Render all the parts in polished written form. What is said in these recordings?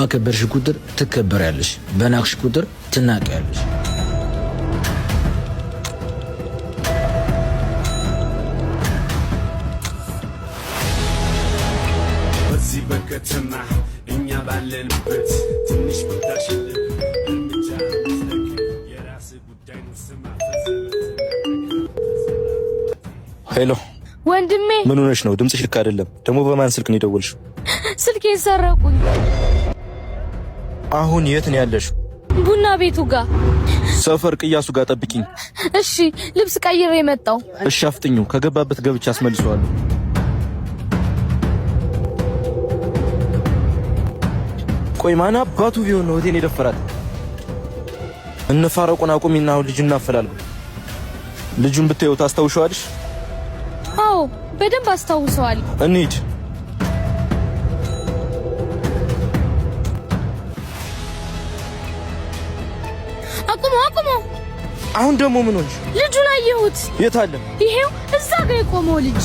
ባከበርሽ ቁጥር ትከበሪያለሽ፣ በናቅሽ ቁጥር ትናቂያለሽ። በዚህ በከተማ እኛ ባለንበት ትንሽ ብታሽል እርምጃ መስለክ የራስ ጉዳይ ነው። ስማ ሄሎ ወንድሜ፣ ምን ሆነሽ ነው? ድምጽሽ ልክ አይደለም። ደግሞ በማን ስልክ ነው የደወልሽው? ስልኬን ሰረቁኝ። አሁን የት ነው ያለሽው? ቡና ቤቱ ጋር። ሰፈር ቅያሱ ጋር ጠብቂኝ። እሺ፣ ልብስ ቀይሬ የመጣው። እሺ፣ አፍጥኙ። ከገባበት ገብቼ አስመልሰዋለሁ። ቆይ ማን አባቱ ቢሆን ነው እቴን የደፈራት? እንፋረቁን አቁሚና አሁን ልጁን እናፈላልገው። ልጁን ብታዪው ታስታውሻለሽ? አዎ በደንብ አስታውሰዋለሁ። እንሂድ። አቁሞ። አሁን ደግሞ ምን ሆንሽ? ልጁን አየሁት። የት አለ? ይሄው እዛ ጋር የቆመው ልጅ።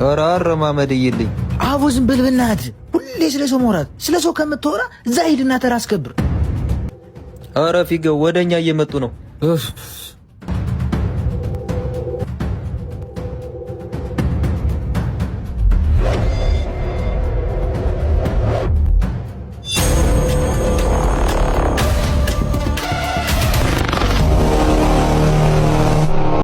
ኧረ አረማመድ ይልኝ። አቦ ዝም ብል በእናትህ። ሁሌ ስለ ሰው ማውራት፣ ስለ ሰው ከምትወራ እዛ ሂድና ተራ አስከብር። ኧረ ፊገው ወደኛ እየመጡ ነው።